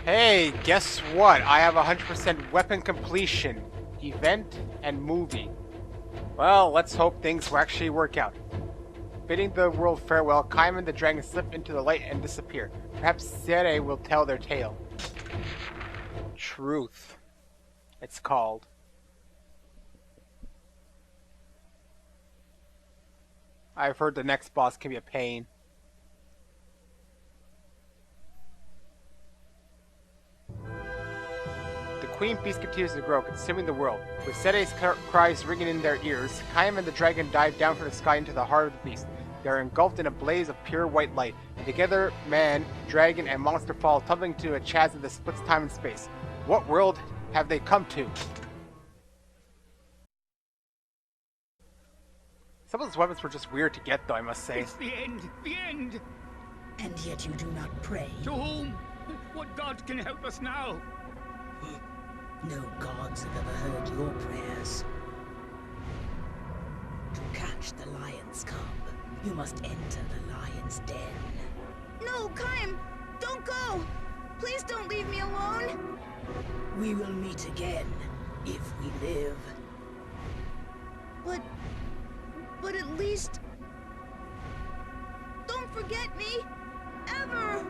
Hey, guess what? I have 100% weapon completion, event, and movie. Well, let's hope things will actually work out. Bidding the world farewell, Kaim and the dragon slip into the light and disappear. Perhaps Zere will tell their tale. Truth, it's called. I've heard the next boss can be a pain. The queen beast continues to grow, consuming the world. With Zere's cries ringing in their ears, Kaim and the dragon dive down from the sky into the heart of the beast. They are engulfed in a blaze of pure white light, and together, man, dragon, and monster fall tumbling into a chasm that splits time and space. What world have they come to? Some of those weapons were just weird to get, though, I must say. It's the end! The end! And yet you do not pray. To whom? What god can help us now? No gods have ever heard your prayers. To catch the lion's cub, you must enter the lion's den. No, Kaim! Don't go! Please don't leave me alone! We will meet again, if we live. But at least... don't forget me! Ever!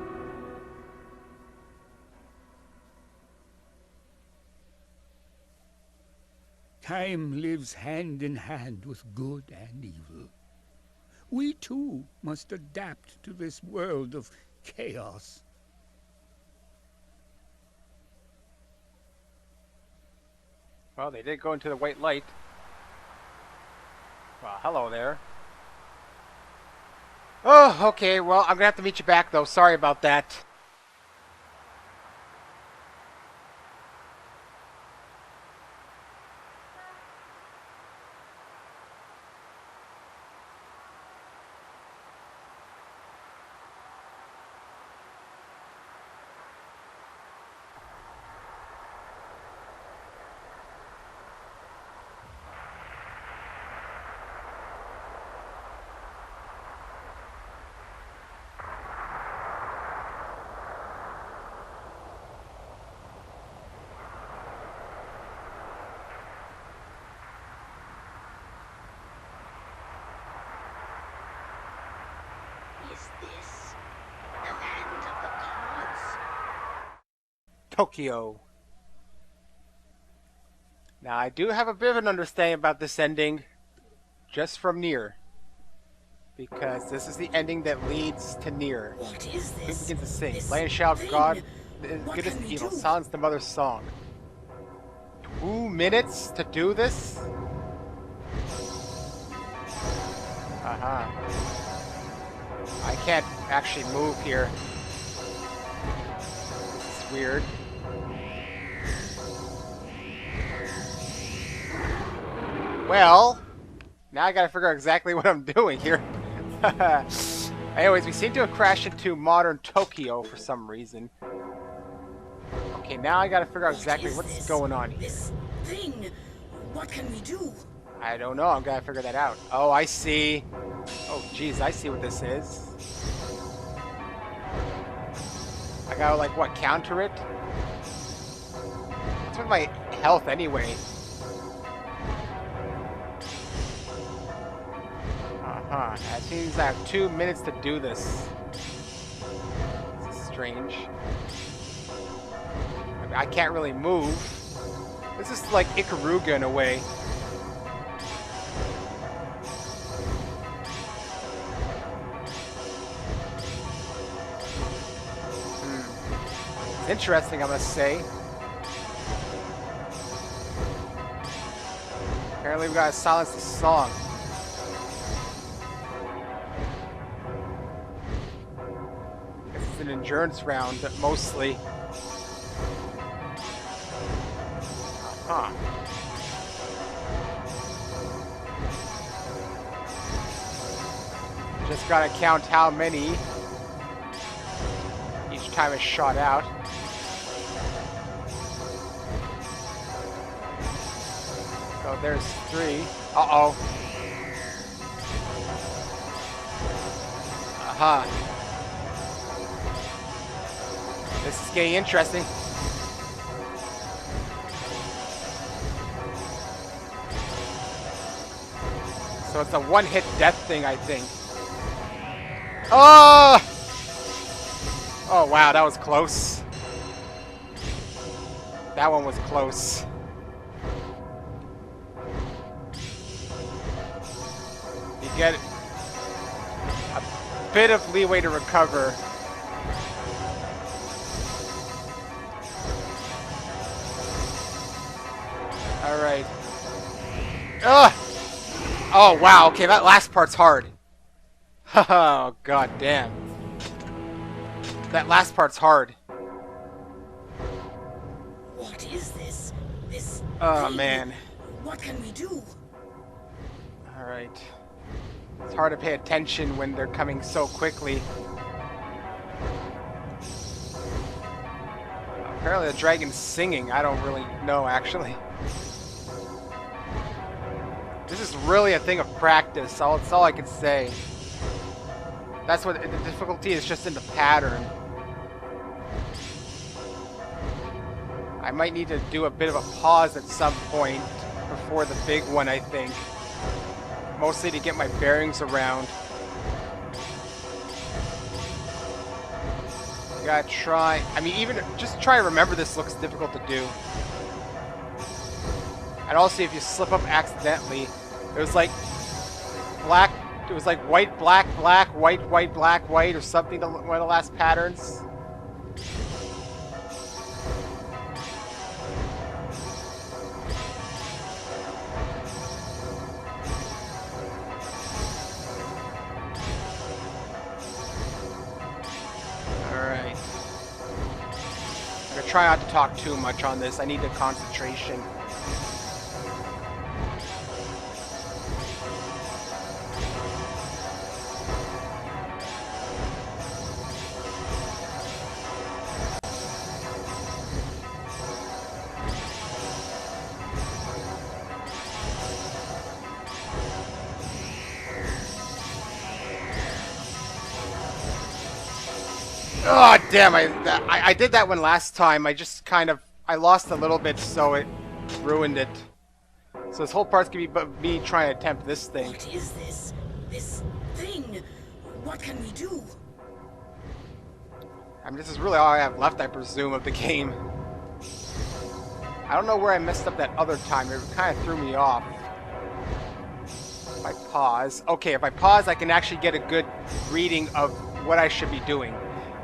Time lives hand in hand with good and evil. We too must adapt to this world of chaos. Well, they did go into the white light. Well, hello there. Oh, okay, well, I'm gonna have to meet you back, though. Sorry about that. Is this the land of the gods? Tokyo. Now, I do have a bit of an understanding about this ending, just from NieR. Because this is the ending that leads to NieR. What is Who this? begins to sing? This Lion shout, thing? God, What good as can we evil. do? Silence the mother's song. 2 minutes to do this? Uh-huh. I can't actually move here. This is weird. Well, now I gotta figure out exactly what I'm doing here. Anyways, we seem to have crashed into modern Tokyo for some reason. Okay, now I gotta figure out exactly what's going on here. This thing. What can we do? I don't know, I'm gonna figure that out. Oh, I see. Oh, jeez, I see what this is. I gotta, like, what, counter it? What's with my health anyway? Uh-huh. That seems I have 2 minutes to do this. This is strange. I mean, I can't really move. This is like Ikaruga in a way. It's interesting, I must say. Apparently we gotta silence the song. It's an endurance round, mostly. Huh. Just gotta count how many each time it's shot out. So there's 3. Uh-oh. Aha. This This is getting interesting. So it's a one-hit death thing, I think. Oh! Oh, wow, that was close. That one was close. You get a bit of leeway to recover. Alright. Ugh! Oh, wow, okay, that last part's hard. Oh, god damn. That last part's hard. What is this? This Oh, thing? man. What can we do? Alright. It's hard to pay attention when they're coming so quickly. Apparently the dragon's singing. I don't really know, actually. This is really a thing of practice. That's all I can say. That's what the difficulty is, just in the pattern. I might need to do a bit of a pause at some point before the big one, I think. Mostly to get my bearings around. You gotta try. I mean, even just try to remember this looks difficult to do. And also, if you slip up accidentally, it was like black. It was like white, black, black, white, white, black, white, or something. One of the last patterns. Alright. I'm gonna try not to talk too much on this. I need the concentration. Oh, damn, I did that one last time. I just kind of, I lost a little bit, so it ruined it. So this whole part's gonna be me trying to attempt this thing. What is this? This thing? What can we do? I mean, this is really all I have left, I presume, of the game. I don't know where I messed up that other time. It kind of threw me off. If I pause. Okay, if I pause, I can actually get a good reading of what I should be doing.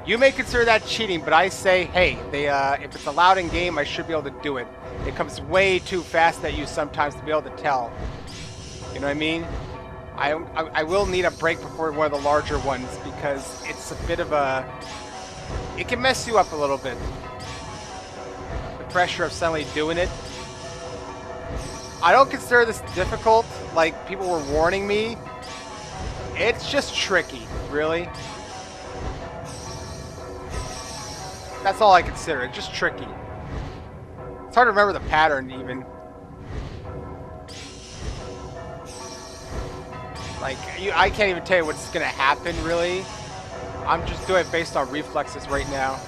You may consider that cheating, but I say, hey, if it's allowed in game, I should be able to do it. It comes way too fast at you sometimes to be able to tell. You know what I mean? I will need a break before one of the larger ones because it's a bit of a... It can mess you up a little bit. The pressure of suddenly doing it. I don't consider this difficult, like people were warning me. It's just tricky, really. That's all I consider it, just tricky. It's hard to remember the pattern, even. Like, I can't even tell you what's gonna happen, really. I'm just doing it based on reflexes right now.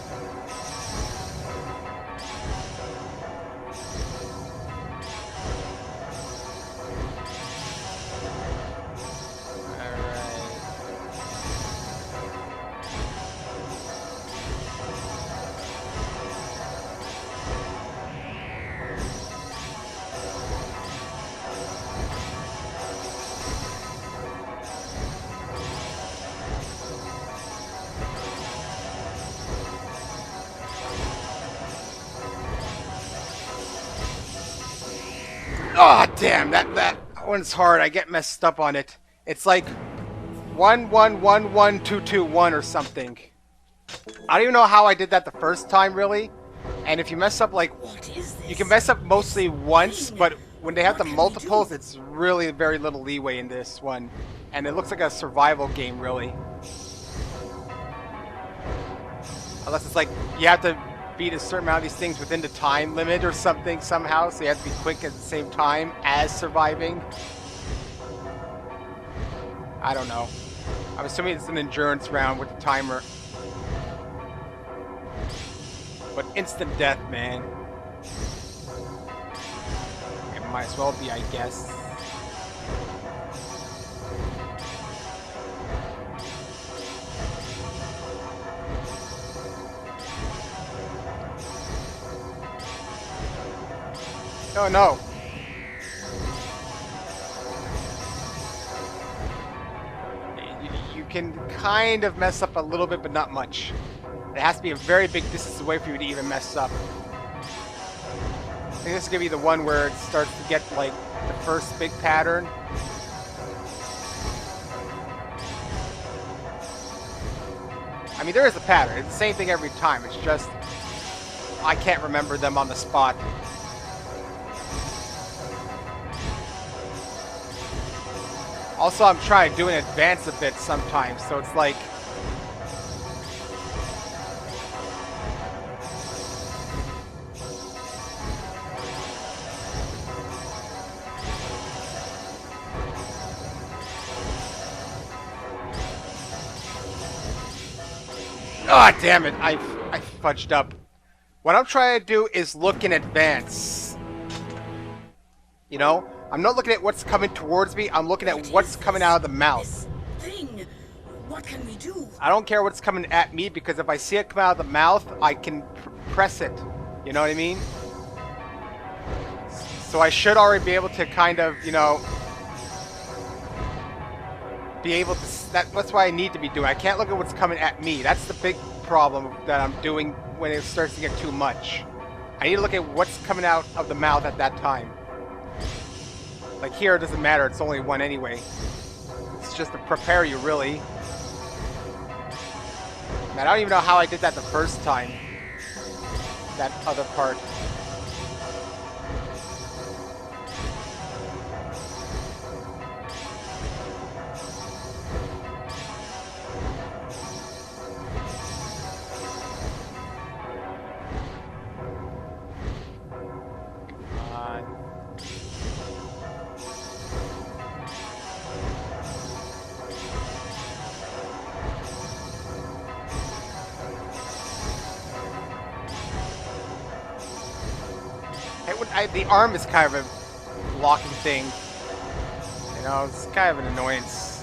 Oh, damn, that one's hard. I get messed up on it. It's like 11112221 or something. I don't even know how I did that the first time, really. And if you mess up, like, you can mess up mostly once, but when they have the multiples, it's really very little leeway in this one. And it looks like a survival game, really. Unless it's like, you have to beat a certain amount of these things within the time limit or something somehow, so you have to be quick at the same time as surviving. I don't know. I'm assuming it's an endurance round with the timer. But instant death, man. It might as well be, I guess. Oh no. You can kind of mess up a little bit, but not much. It has to be a very big distance away for you to even mess up. I think this is gonna be the one where it starts to get like the first big pattern. I mean, there is a pattern. It's the same thing every time. It's just I can't remember them on the spot. Also, I'm trying to do in advance a bit sometimes, so it's like... Ah, damn it! I fudged up. What I'm trying to do is look in advance. You know? I'm not looking at what's coming towards me, I'm looking at what's coming out of the mouth. Thing. What can we do? I don't care what's coming at me, because if I see it come out of the mouth, I can press it. You know what I mean? So I should already be able to kind of, you know... be able to... That's what I need to be doing. I can't look at what's coming at me. That's the big problem that I'm doing when it starts to get too much. I need to look at what's coming out of the mouth at that time. Like here, it doesn't matter. It's only one anyway. It's just to prepare you, really. Man, I don't even know how I did that the first time. That other part. The arm is kind of a blocking thing. You know, it's kind of an annoyance.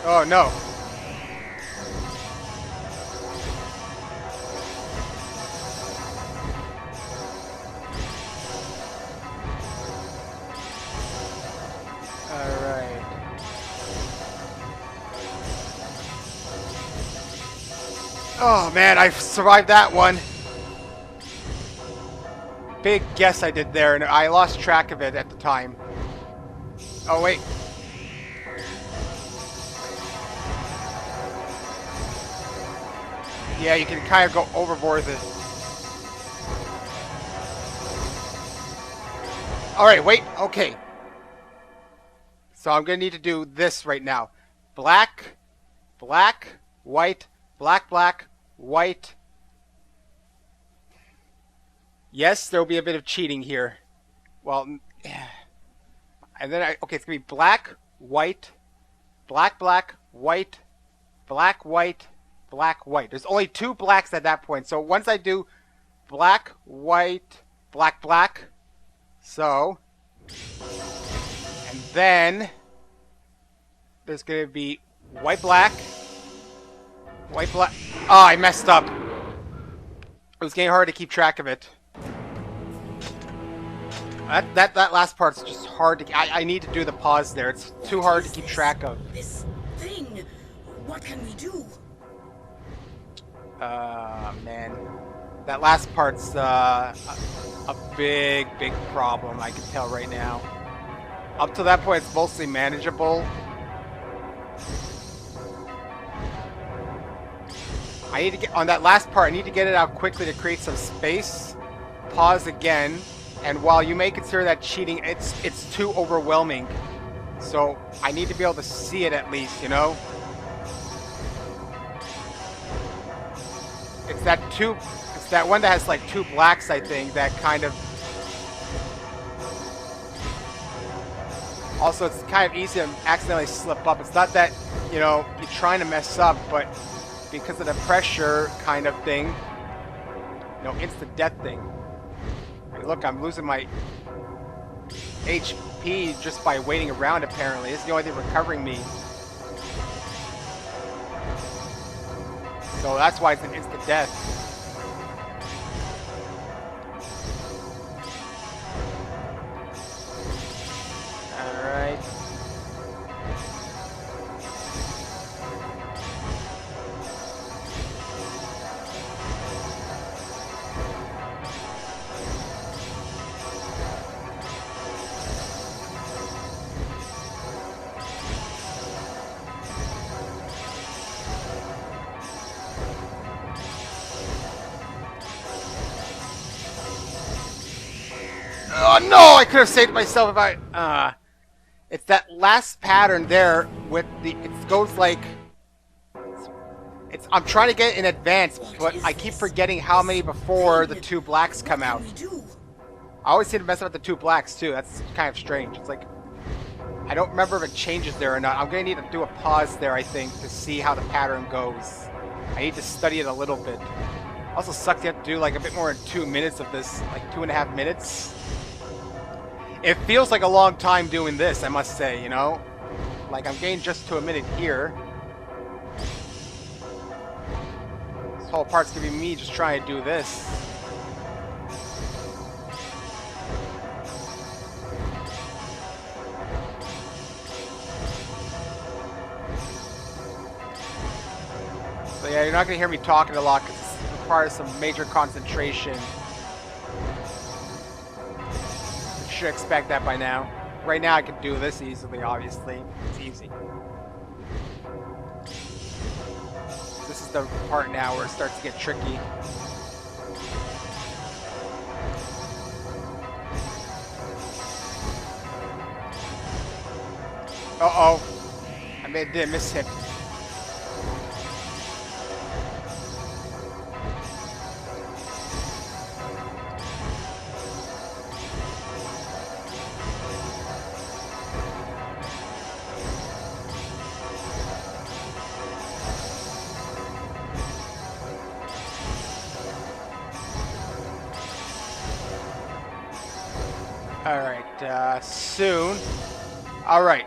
Oh no. Alright. Oh man, I survived that one. Big guess I did there, and I lost track of it at the time. Oh wait. Yeah, you can kind of go overboard with it. Alright, wait, okay. So I'm gonna need to do this right now. Black, black, white, black, black, white. Yes, there will be a bit of cheating here. Well, and then okay, it's gonna be black, white, black, black, white, black, white, black, white. There's only two blacks at that point. So once I do black, white, black, black, so, and then there's gonna be white, black, white, black. Oh, I messed up. It was getting hard to keep track of it. That last part's just hard to... I need to do the pause there. It's too hard to keep track of. This thing. What can we do? Man. That last part's a big, big problem, I can tell right now. Up to that point, it's mostly manageable. I need to get... On that last part, I need to get it out quickly to create some space. Pause again. And while you may consider that cheating, it's too overwhelming. So I need to be able to see it at least, you know? It's that one that has like two blacks, I think, that kind of... Also, it's kind of easy to accidentally slip up. It's not that you know, you're trying to mess up, but because of the pressure kind of thing, you know, instant death thing. I mean, look, I'm losing my HP just by waiting around, apparently. This is the only thing recovering me. So that's why it's an instant death. Alright. Oh no! I could have saved myself if I. It's that last pattern there with the. It goes like. It's. I'm trying to get it in advance, but I keep forgetting how many before the two blacks come out. I always seem to mess up with the two blacks too. That's kind of strange. It's like. I don't remember if it changes there or not. I'm gonna need to do a pause there, I think, to see how the pattern goes. I need to study it a little bit. Also sucks you have to do like a bit more than 2 minutes of this, like 2.5 minutes. It feels like a long time doing this, I must say, you know? Like, I'm getting just to a minute here. This whole part's gonna be me just trying to do this. So yeah, you're not gonna hear me talking a lot because it requires some major concentration. Should expect that by now. Right now I can do this easily, obviously. It's easy. This is the part now where it starts to get tricky. Uh-oh. I made a miss-hit. Alright, soon. Alright.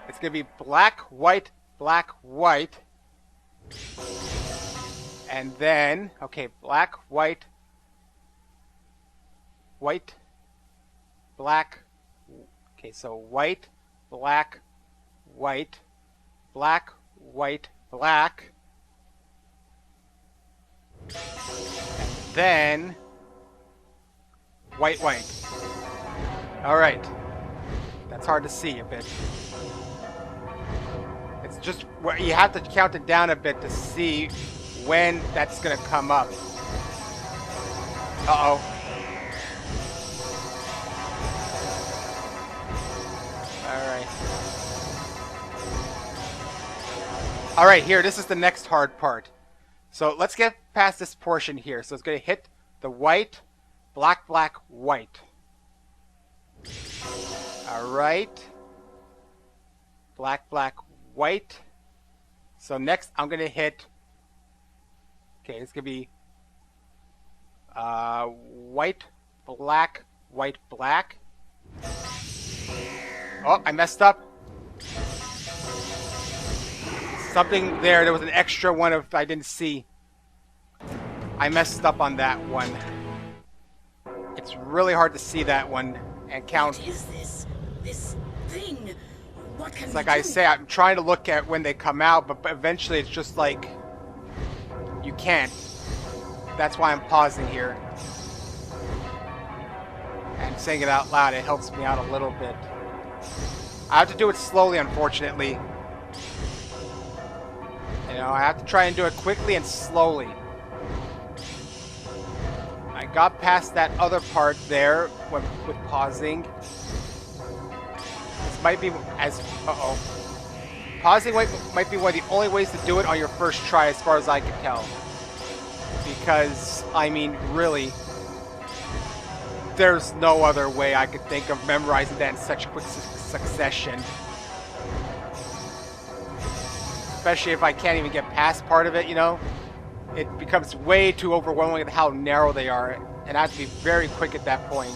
It's gonna be black, white, black, white. And then, okay, black, white, white, black. Okay, so white, black, white, black, white, black. And then, white, white. Alright. That's hard to see a bit. It's just where you have to count it down a bit to see when that's gonna come up. Uh-oh. Alright. Alright, here, this is the next hard part. So let's get past this portion here. So it's gonna hit the white, black, black, white. Alright. Black, black, white. So next I'm going to hit... Okay, it's going to be... white, black, white, black. Oh, I messed up. Something there. There was an extra one if I didn't see. I messed up on that one. It's really hard to see that one and count. What is this? This thing? What can It's we like I do? say, I'm trying to look at when they come out, but eventually it's just like you can't. That's why I'm pausing here. And saying it out loud, it helps me out a little bit. I have to do it slowly, unfortunately. You know, I have to try and do it quickly and slowly. I got past that other part there with pausing. This might be as... Uh-oh. Pausing might be one of the only ways to do it on your first try, as far as I can tell. Because, I mean, really, there's no other way I could think of memorizing that in such quick succession. especially if I can't even get past part of it, you know? It becomes way too overwhelming with how narrow they are, and I have to be very quick at that point.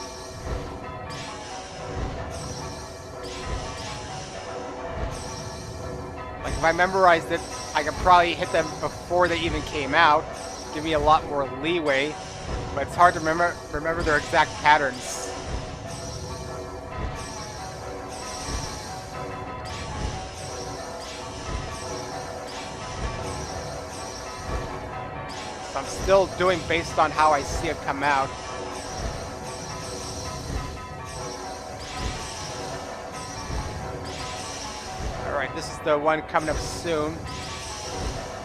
Like, if I memorized it, I could probably hit them before they even came out, give me a lot more leeway, but it's hard to remember their exact patterns. So I'm still doing based on how I see it come out. Alright, this is the one coming up soon.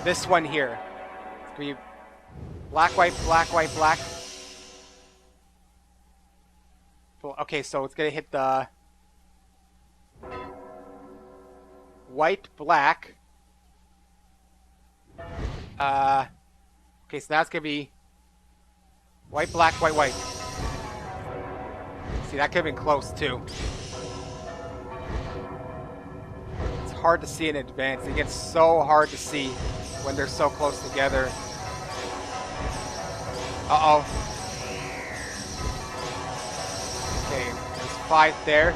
This one here. It's gonna be black, white, black, white, black. Okay, so it's gonna hit the white, black. Okay, so now it's gonna be white, black, white, white. See, that could have been close too. It's hard to see in advance. It gets so hard to see when they're so close together. Uh-oh. Okay, there's 5 there.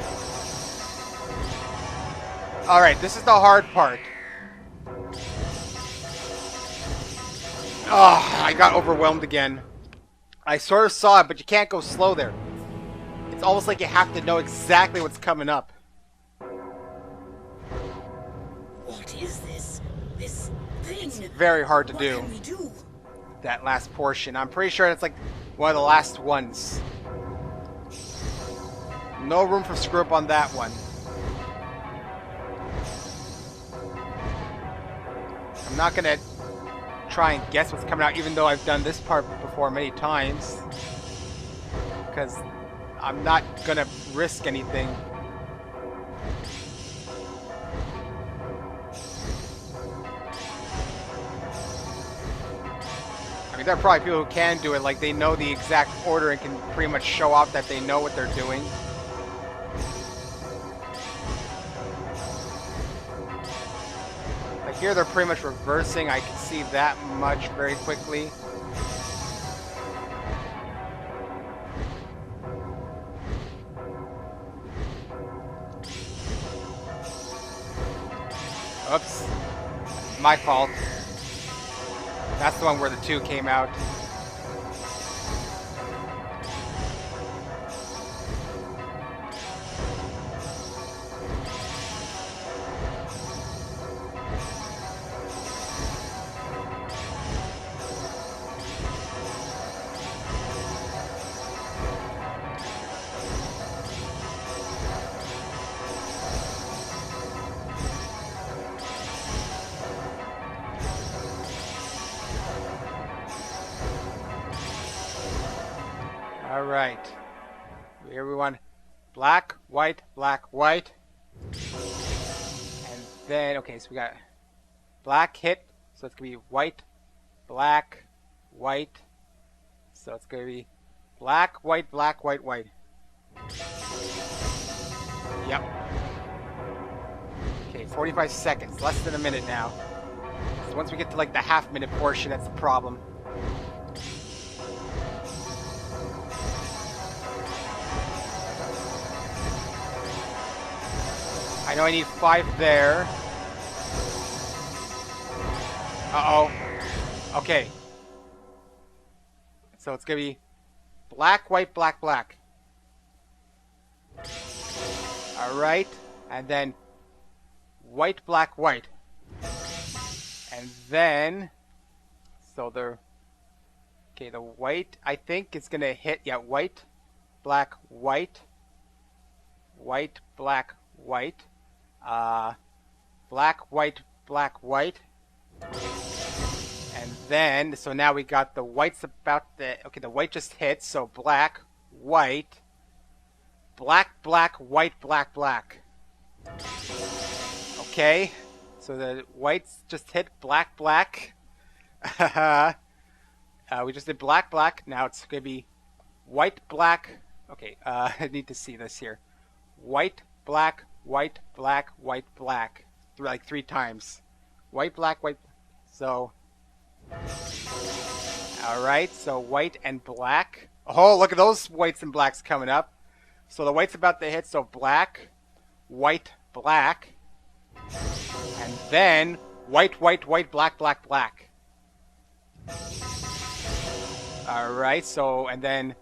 Alright, this is the hard part. Oh, I got overwhelmed again. I sort of saw it, but you can't go slow there. It's almost like you have to know exactly what's coming up. What is this? This thing? It's very hard to do. What can we do? That last portion. I'm pretty sure it's like one of the last ones. No room for screw up on that one. I'm not gonna try and guess what's coming out, even though I've done this part before many times, because I'm not gonna risk anything. I mean, there are probably people who can do it, like they know the exact order and can pretty much show off that they know what they're doing. Like here they're pretty much reversing, I can see that much very quickly. Oops. My fault. That's the one where the 2 came out. Alright. Everyone, black, white, black, white. And then, okay, so we got black hit, so it's going to be white, black, white. So it's going to be black, white, black, white, white. Yep. Okay, 45 seconds, less than a minute now. So once we get to like the half-minute portion, that's the problem. I know I need 5 there. Uh-oh. Okay. So it's gonna be black, white, black, black. Alright. And then white, black, white. And then... So the... Okay, the white, I think, is gonna hit... Yeah, white, black, white. White, black, white. Black, white, black, white. And then, so now we got the white's about the, okay, the white just hit, so black, white, black, black, white, black, black. Okay, so the whites just hit black, black. We just did black, black. Now it's going to be white, black. Okay, I need to see this here. White, black, white, black, white, black. Like 3 times. White, black, white. So, alright, so white and black. Oh, look at those whites and blacks coming up. So the white's about to hit, so black, white, black. And then white, white, white, black, black, black. Alright, so, and then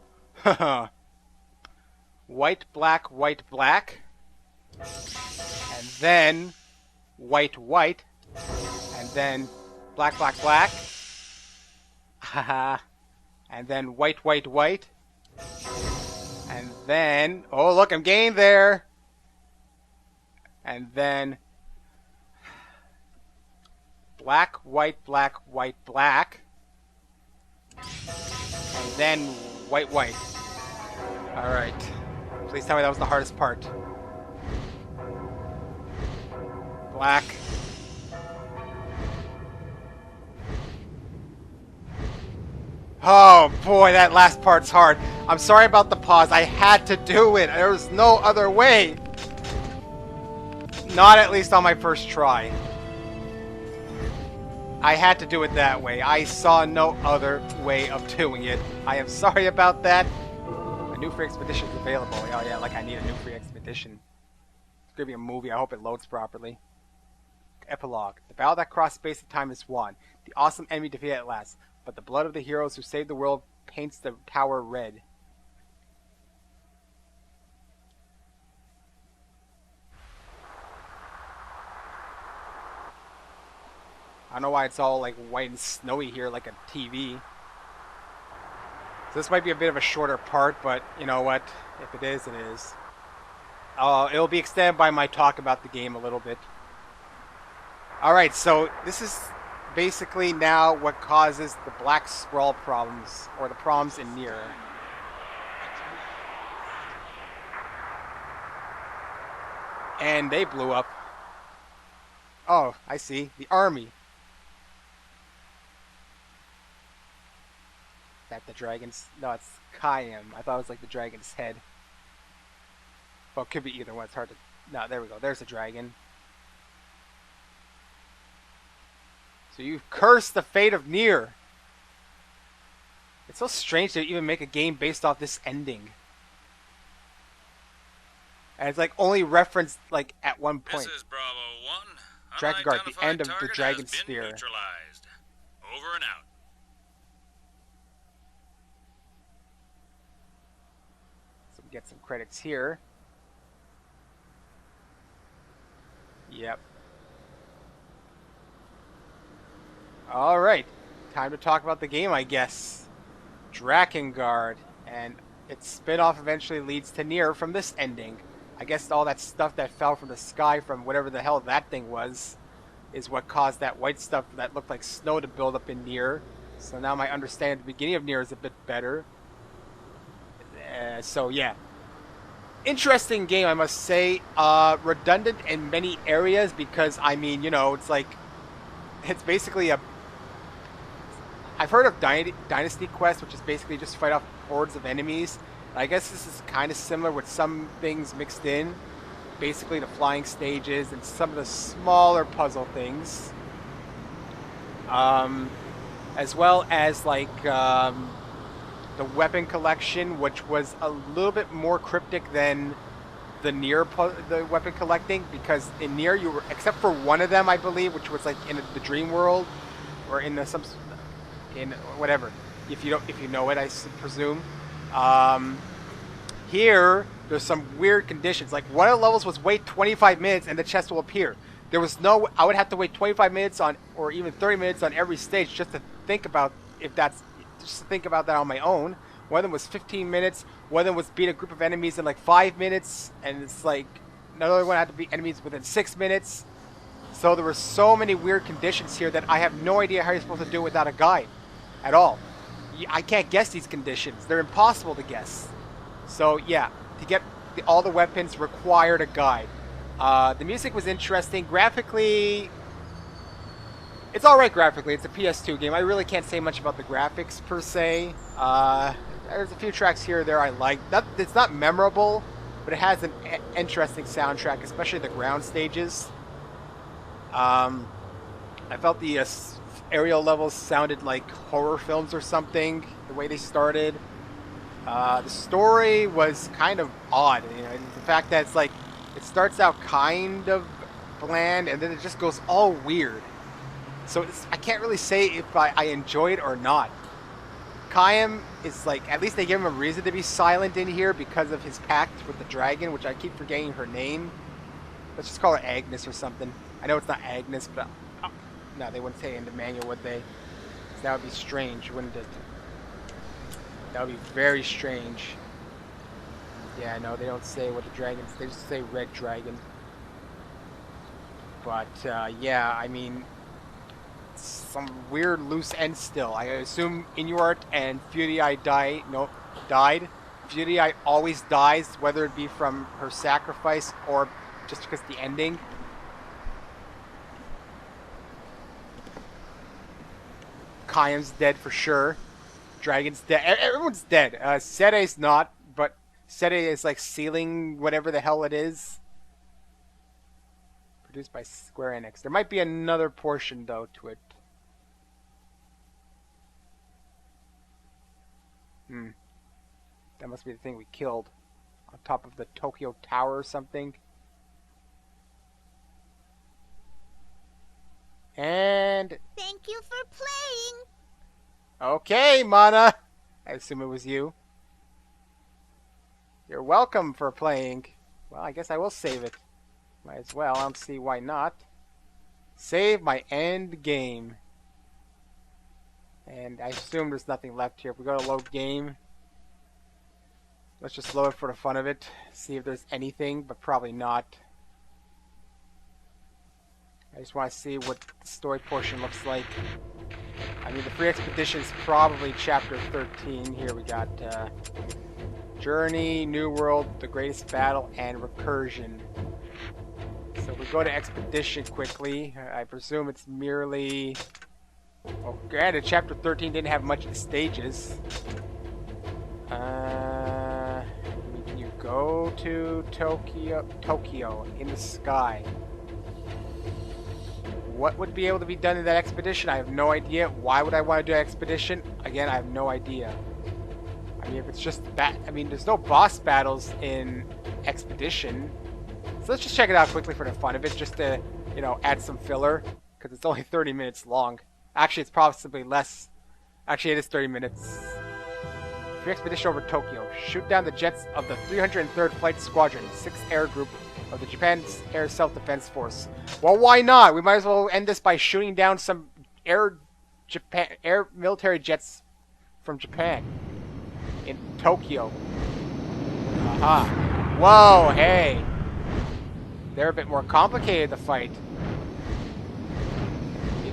white, black, white, black. And then white, white. And then black, black, black. Haha. And then white, white, white. And then, oh look, I'm getting there. And then black, white, black, white, black. And then white, white. Alright. Please tell me that was the hardest part. Black. Oh boy, that last part's hard. I'm sorry about the pause. I had to do it. There was no other way. Not at least on my first try. I had to do it that way. I saw no other way of doing it. I am sorry about that. A new free expedition is available. Oh yeah, like I need a new free expedition. It's gonna be a movie. I hope it loads properly. Epilogue. The battle that crossed space and time is won. The awesome enemy defeated at last. But the blood of the heroes who saved the world paints the tower red. I don't know why it's all like white and snowy here like a TV. So this might be a bit of a shorter part, but you know what? If it is, it is. It'll be extended by my talk about the game a little bit. Alright, so this is basically now what causes the black scroll problems, or the problems in NieR. And they blew up. Oh, I see. The army. Is that the dragon's... No, it's Kayam. I thought it was like the dragon's head. Well, it could be either one. It's hard to... No, there we go. There's a dragon. So you've cursed the fate of NieR. It's so strange to even make a game based off this ending. And it's like only referenced like at one point. This is Bravo 1. Drakengard, the end of the Dragon Spear. Neutralized. Over and out. So we get some credits here. Yep. Alright. Time to talk about the game, I guess. Drakengard. And its spin-off eventually leads to NieR from this ending. I guess all that stuff that fell from the sky from whatever the hell that thing was is what caused that white stuff that looked like snow to build up in NieR. So now my understanding at the beginning of NieR is a bit better. So yeah. Interesting game, I must say. Redundant in many areas because, I mean, you know, it's like... It's basically a... I've heard of Dynasty Quest, which is basically just fight off hordes of enemies. I guess this is kind of similar with some things mixed in. Basically the flying stages and some of the smaller puzzle things. As well as like the weapon collection, which was a little bit more cryptic than the NieR the weapon collecting, because in NieR you were, except for one of them I believe, which was like in the dream world or in the in whatever, if you know it, I presume. Here, there's some weird conditions. Like, one of the levels was wait 25 minutes and the chest will appear. There was no... I would have to wait 25 minutes on, or even 30 minutes on every stage just to think about if that's... Just to think about that on my own. One of them was 15 minutes. One of them was beat a group of enemies in like 5 minutes. And it's like... Another one had to beat enemies within 6 minutes. So there were so many weird conditions here that I have no idea how you're supposed to do it without a guide. At all. I can't guess these conditions. They're impossible to guess. So yeah, to get all the weapons required a guide. The music was interesting. Graphically, it's alright graphically. It's a PS2 game. I really can't say much about the graphics per se. There's a few tracks here or there I like. It's not memorable, but it has an interesting soundtrack, especially the ground stages. I felt the aerial levels sounded like horror films or something, the way they started. The story was kind of odd. You know, the fact that it's like, it starts out kind of bland and then it just goes all weird. So I can't really say if I enjoy it or not. Chaim is like, at least they give him a reason to be silent in here because of his pact with the dragon, which I keep forgetting her name. Let's just call her Agnes or something. I know it's not Agnes, but no, they wouldn't say it in the manual, would they? 'Cause that would be strange, wouldn't it? That would be very strange. Yeah, no, they don't say what the dragons. They just say red dragon. But yeah, I mean, some weird loose end still. I assume Inuart and Furii died. Furii always dies, whether it be from her sacrifice or just because the ending. Chaim's dead for sure. Dragon's dead. Everyone's dead. Sede's not, but Sede is like sealing whatever the hell it is. Produced by Square Enix. There might be another portion though to it. That must be the thing we killed. On top of the Tokyo Tower or something. And... Thank you for playing. Okay, Mana! I assume it was you. You're welcome for playing. Well, I guess I will save it. Might as well. I don't see why not. Save my end game. And I assume there's nothing left here. If we go to load game, let's just load it for the fun of it. See if there's anything, but probably not. I just want to see what the story portion looks like. I mean, the free expedition is probably chapter 13. Here we got Journey, New World, The Greatest Battle, and Recursion. So we go to expedition quickly. I presume it's merely... Oh, granted, chapter 13 didn't have much of the stages. You go to Tokyo in the sky. What would be able to be done in that expedition? I have no idea. Why would I want to do an expedition? Again, I have no idea. I mean, if it's just that, I mean, there's no boss battles in expedition. So let's just check it out quickly for the fun of it, just to, you know, add some filler, because it's only 30 minutes long. Actually, it's possibly less. Actually, it is 30 minutes. Free expedition over Tokyo. Shoot down the jets of the 303rd Flight Squadron, 6th Air Group of the Japan's Air Self-Defense Force. Well, why not? We might as well end this by shooting down some air military jets from Japan in Tokyo. Aha. Whoa, hey. They're a bit more complicated to fight.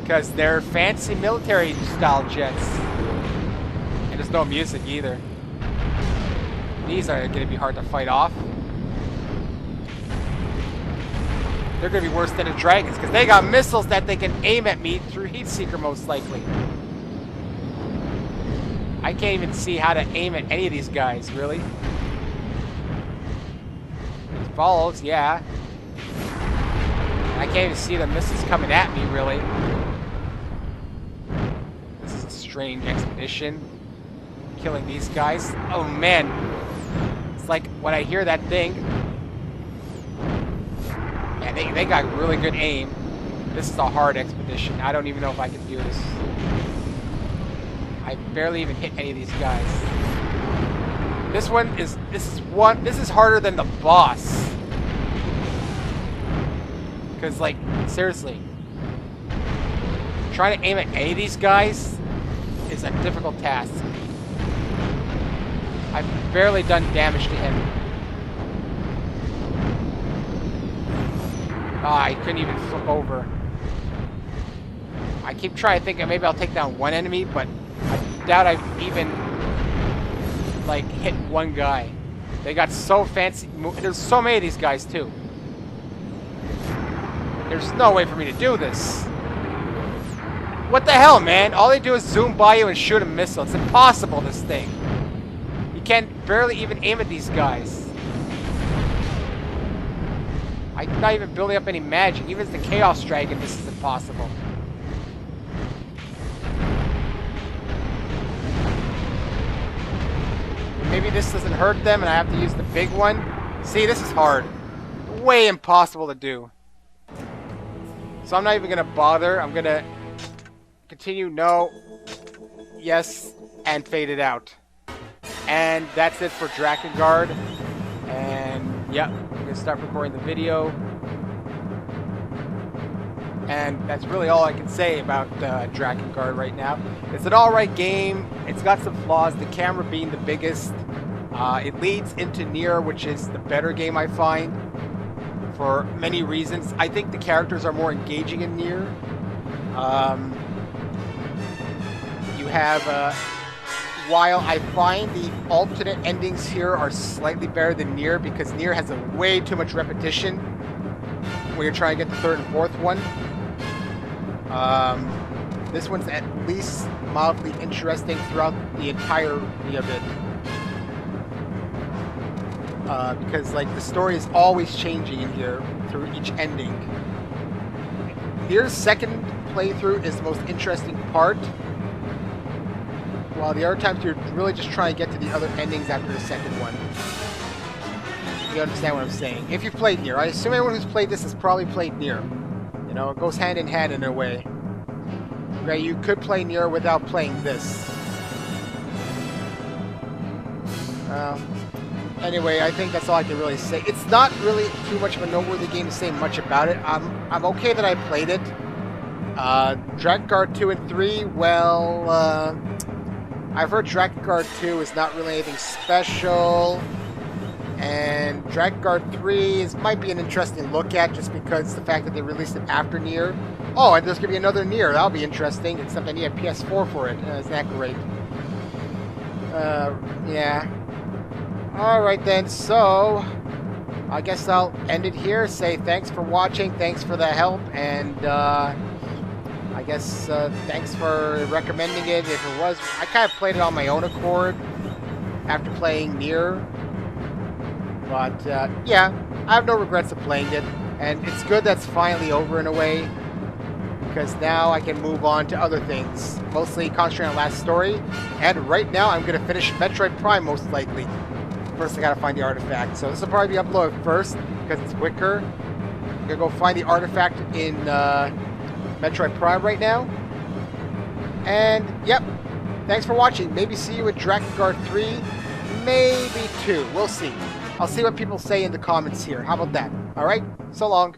Because they're fancy military style jets. And there's no music either. These are going to be hard to fight off. They're going to be worse than the dragons because they got missiles that they can aim at me through Heat Seeker most likely. I can't even see how to aim at any of these guys, really. It follows, yeah. I can't even see the missiles coming at me, really. This is a strange expedition. Killing these guys. Oh, man. It's like when I hear that thing. Yeah, they got really good aim. This is a hard expedition. I don't even know if I can do this. I barely even hit any of these guys. This is harder than the boss. Because, like, seriously, trying to aim at any of these guys is a difficult task. I've barely done damage to him. I couldn't even flip over. I keep trying to think maybe I'll take down one enemy, but I doubt I've even, like, hit one guy. They got so fancy. There's so many of these guys, too. There's no way for me to do this. What the hell, man? All they do is zoom by you and shoot a missile. It's impossible, this thing. You can't barely even aim at these guys. I'm not even building up any magic. Even as the Chaos Dragon, this is impossible. maybe this doesn't hurt them and I have to use the big one. See, this is hard. Way impossible to do. So I'm not even going to bother. I'm going to continue, no, yes, and fade it out. And that's it for Drakengard. And, yeah, I'm going to start recording the video. And that's really all I can say about Drakengard right now. It's an alright game. It's got some flaws, the camera being the biggest. It leads into NieR, which is the better game I find, for many reasons. I think the characters are more engaging in NieR. You have, while I find the alternate endings here are slightly better than NieR, because NieR has way too much repetition when you're trying to get the third and fourth one. This one's at least mildly interesting throughout the entirety of it. Because, like, the story is always changing in here through each ending. NieR's second playthrough is the most interesting part, while the other times you're really just trying to get to the other endings after the second one. You understand what I'm saying? If you've played NieR, I assume everyone who's played this has probably played NieR. You know, it goes hand in hand in a way. Right, you could play NieR without playing this. Anyway, I think that's all I can really say. It's not really too much of a noteworthy game to say much about it. I'm okay that I played it. Drakengard 2 and 3, well, I've heard Drakengard 2 is not really anything special. And Drakengard 3 might be an interesting look at, just because the fact that they released it after NieR. Oh, and there's going to be another NieR. That'll be interesting, except I need a PS4 for it. Isn't that great? Yeah. Alright then, so I guess I'll end it here. Say thanks for watching, thanks for the help, and I guess thanks for recommending it. If it was, I kind of played it on my own accord after playing NieR. But yeah, I have no regrets of playing it, and it's good that's finally over in a way, because now I can move on to other things, mostly concentrate on last story. And right now I'm going to finish Metroid Prime most likely. First I gotta find the artifact, so this will probably be uploaded first because it's quicker. I'm gonna go find the artifact in Metroid Prime right now. And yep, thanks for watching. Maybe see you in Drakengard 3, maybe 2. We'll see. I'll see what people say in the comments here. How about that? Alright, so long.